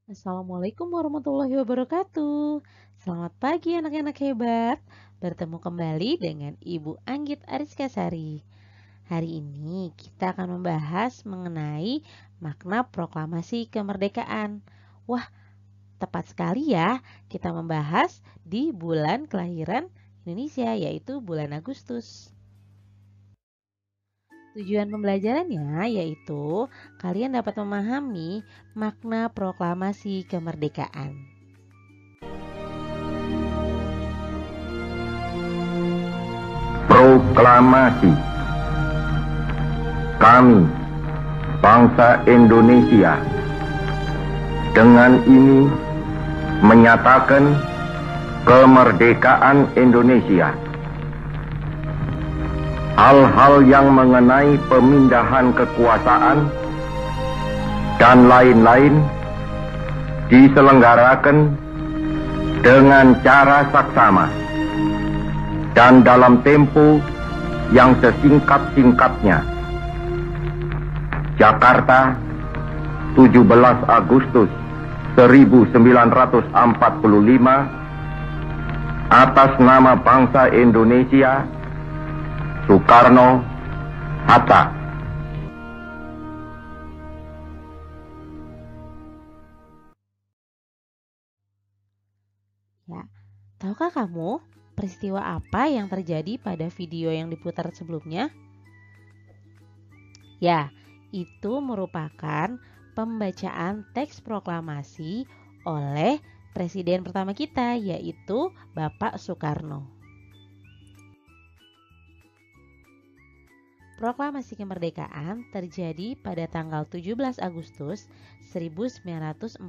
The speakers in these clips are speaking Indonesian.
Assalamualaikum warahmatullahi wabarakatuh. Selamat pagi anak-anak hebat. Bertemu kembali dengan Ibu Anggit Ariskasari. Hari ini kita akan membahas mengenai makna proklamasi kemerdekaan. Wah, tepat sekali ya. Kita membahas di bulan kelahiran Indonesia, yaitu bulan Agustus. Tujuan pembelajarannya yaitu kalian dapat memahami makna proklamasi kemerdekaan. Proklamasi. Kami, bangsa Indonesia, dengan ini menyatakan kemerdekaan Indonesia. Hal-hal yang mengenai pemindahan kekuasaan dan lain-lain diselenggarakan dengan cara saksama dan dalam tempo yang sesingkat-singkatnya. Jakarta, 17 Agustus 1945, atas nama bangsa Indonesia, Soekarno Hatta. Ya, tahukah kamu peristiwa apa yang terjadi pada video yang diputar sebelumnya? Ya, itu merupakan pembacaan teks proklamasi oleh presiden pertama kita, yaitu Bapak Soekarno. Proklamasi kemerdekaan terjadi pada tanggal 17 Agustus 1945.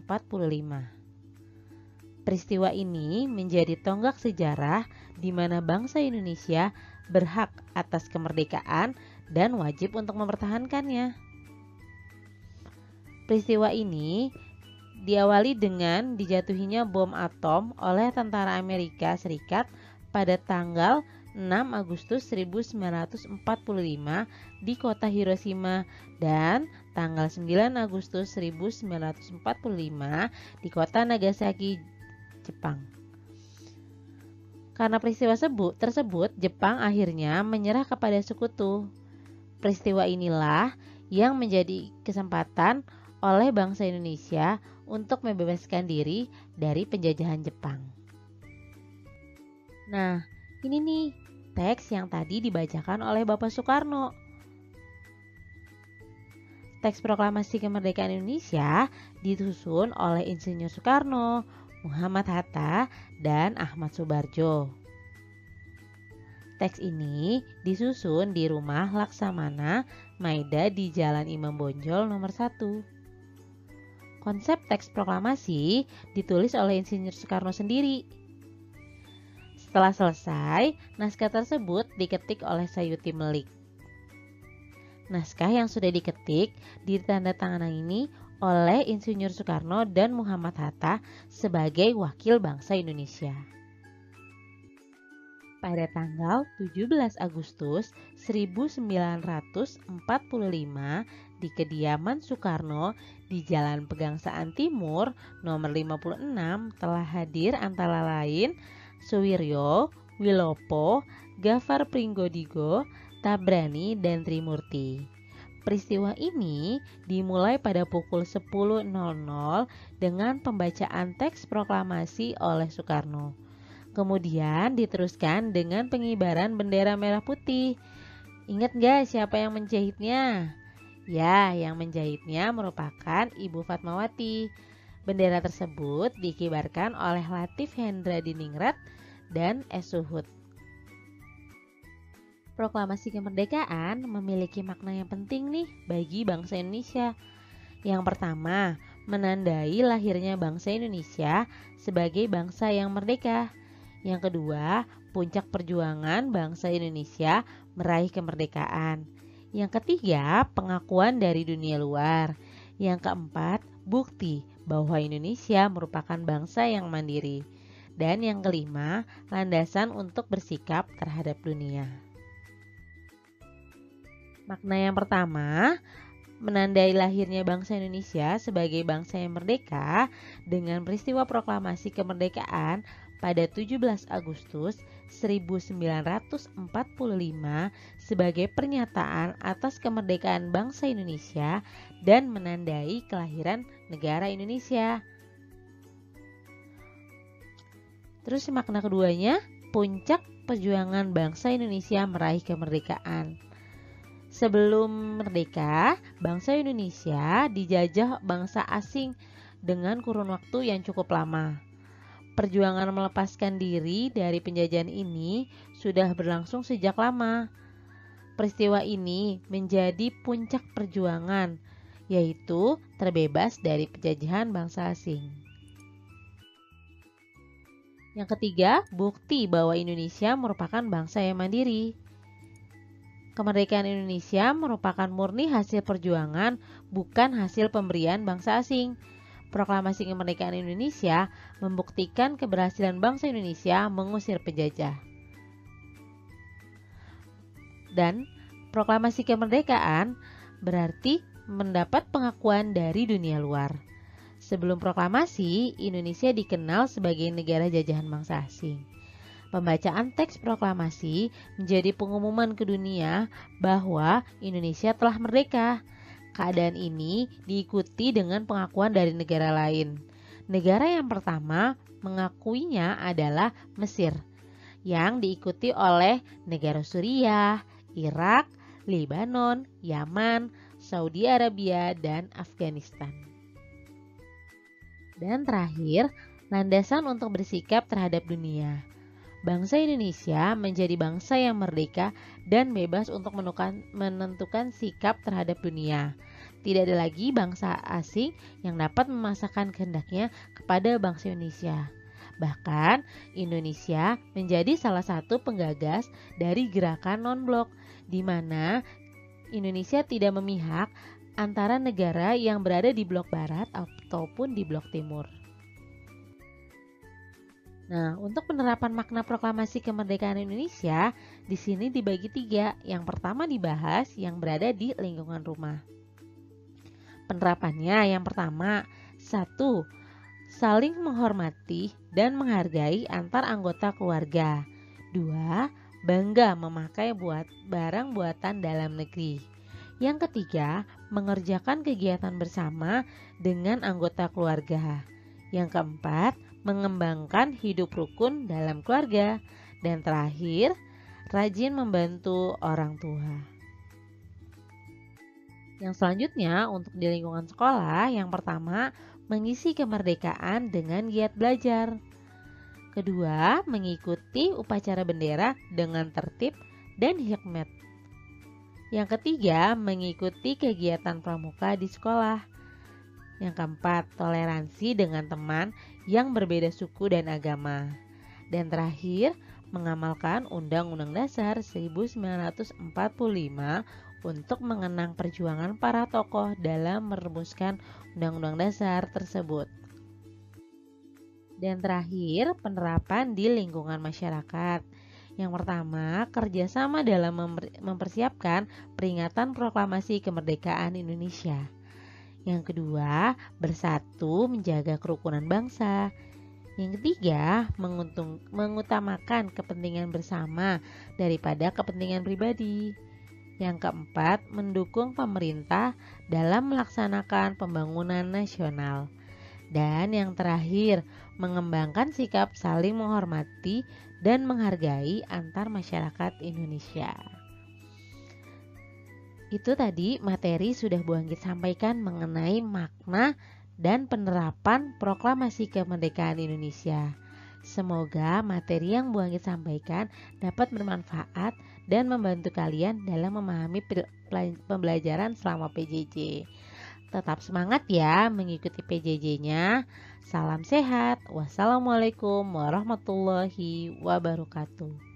Peristiwa ini menjadi tonggak sejarah di mana bangsa Indonesia berhak atas kemerdekaan dan wajib untuk mempertahankannya. Peristiwa ini diawali dengan dijatuhinya bom atom oleh tentara Amerika Serikat pada tanggal 6 Agustus 1945 di kota Hiroshima dan tanggal 9 Agustus 1945 di kota Nagasaki, Jepang. Karena peristiwa tersebut, Jepang akhirnya menyerah kepada sekutu. Peristiwa inilah yang menjadi kesempatan oleh bangsa Indonesia untuk membebaskan diri dari penjajahan Jepang. Nah, ini nih teks yang tadi dibacakan oleh Bapak Soekarno. Teks proklamasi kemerdekaan Indonesia disusun oleh Insinyur Soekarno, Muhammad Hatta, dan Ahmad Subarjo. Teks ini disusun di rumah Laksamana Maida di Jalan Imam Bonjol nomor 1. Konsep teks proklamasi ditulis oleh Insinyur Soekarno sendiri. Setelah selesai, naskah tersebut diketik oleh Sayuti Melik. Naskah yang sudah diketik ditandatangani oleh Insinyur Soekarno dan Muhammad Hatta sebagai wakil bangsa Indonesia. Pada tanggal 17 Agustus 1945 di kediaman Soekarno di Jalan Pegangsaan Timur nomor 56 telah hadir antara lain Suwiryo, Wilopo, Gafar Pringgodigo, Tabrani, dan Trimurti. Peristiwa ini dimulai pada pukul 10.00 dengan pembacaan teks proklamasi oleh Soekarno. Kemudian diteruskan dengan pengibaran bendera merah putih. Ingat gak siapa yang menjahitnya? Ya, yang menjahitnya merupakan Ibu Fatmawati. Bendera tersebut dikibarkan oleh Latif Hendra Diningrat dan S. Suhud. Proklamasi kemerdekaan memiliki makna yang penting nih bagi bangsa Indonesia. Yang pertama, menandai lahirnya bangsa Indonesia sebagai bangsa yang merdeka. Yang kedua, puncak perjuangan bangsa Indonesia meraih kemerdekaan. Yang ketiga, pengakuan dari dunia luar. Yang keempat, bukti bahwa Indonesia merupakan bangsa yang mandiri. Dan yang kelima, landasan untuk bersikap terhadap dunia. Makna yang pertama, menandai lahirnya bangsa Indonesia sebagai bangsa yang merdeka dengan peristiwa proklamasi kemerdekaan pada 17 Agustus 1945 sebagai pernyataan atas kemerdekaan bangsa Indonesia dan menandai kelahiran negara Indonesia. Terus makna keduanya, puncak perjuangan bangsa Indonesia meraih kemerdekaan. Sebelum merdeka, bangsa Indonesia dijajah bangsa asing dengan kurun waktu yang cukup lama. Perjuangan melepaskan diri dari penjajahan ini sudah berlangsung sejak lama. Peristiwa ini menjadi puncak perjuangan, yaitu terbebas dari penjajahan bangsa asing. Yang ketiga, bukti bahwa Indonesia merupakan bangsa yang mandiri. Kemerdekaan Indonesia merupakan murni hasil perjuangan, bukan hasil pemberian bangsa asing. Proklamasi kemerdekaan Indonesia membuktikan keberhasilan bangsa Indonesia mengusir penjajah. Dan proklamasi kemerdekaan berarti mendapat pengakuan dari dunia luar. Sebelum proklamasi, Indonesia dikenal sebagai negara jajahan bangsa asing. Pembacaan teks proklamasi menjadi pengumuman ke dunia bahwa Indonesia telah merdeka. Keadaan ini diikuti dengan pengakuan dari negara lain. Negara yang pertama mengakuinya adalah Mesir, yang diikuti oleh negara Suriah, Irak, Lebanon, Yaman, Saudi Arabia, dan Afghanistan. Dan terakhir, landasan untuk bersikap terhadap dunia. Bangsa Indonesia menjadi bangsa yang merdeka dan bebas untuk menentukan sikap terhadap dunia. Tidak ada lagi bangsa asing yang dapat memaksakan kehendaknya kepada bangsa Indonesia. Bahkan, Indonesia menjadi salah satu penggagas dari gerakan non-blok, di mana Indonesia tidak memihak antara negara yang berada di blok barat ataupun di blok timur. Nah, untuk penerapan makna proklamasi kemerdekaan Indonesia, di sini dibagi 3. Yang pertama dibahas yang berada di lingkungan rumah. Penerapannya yang pertama, 1. Saling menghormati dan menghargai antar anggota keluarga. 2. Bangga memakai barang buatan dalam negeri. Yang ketiga, mengerjakan kegiatan bersama dengan anggota keluarga. Yang keempat, mengembangkan hidup rukun dalam keluarga. Dan terakhir, rajin membantu orang tua. Yang selanjutnya untuk di lingkungan sekolah, yang pertama, mengisi kemerdekaan dengan giat belajar. Kedua, mengikuti upacara bendera dengan tertib dan hikmat. Yang ketiga, mengikuti kegiatan pramuka di sekolah. Yang keempat, toleransi dengan teman yang berbeda suku dan agama. Dan terakhir, mengamalkan Undang-Undang Dasar 1945 untuk mengenang perjuangan para tokoh dalam merumuskan Undang-Undang Dasar tersebut. Dan terakhir, penerapan di lingkungan masyarakat. Yang pertama, kerjasama dalam mempersiapkan peringatan proklamasi kemerdekaan Indonesia. Yang kedua, bersatu menjaga kerukunan bangsa. Yang ketiga, mengutamakan kepentingan bersama daripada kepentingan pribadi. Yang keempat, mendukung pemerintah dalam melaksanakan pembangunan nasional. Dan yang terakhir, mengembangkan sikap saling menghormati dan menghargai antar masyarakat Indonesia. Itu tadi materi sudah Bu Anggit sampaikan mengenai makna dan penerapan proklamasi kemerdekaan Indonesia. Semoga materi yang Bu Anggit sampaikan dapat bermanfaat dan membantu kalian dalam memahami pembelajaran selama PJJ. Tetap semangat ya mengikuti PJJ-nya. Salam sehat. Wassalamualaikum warahmatullahi wabarakatuh.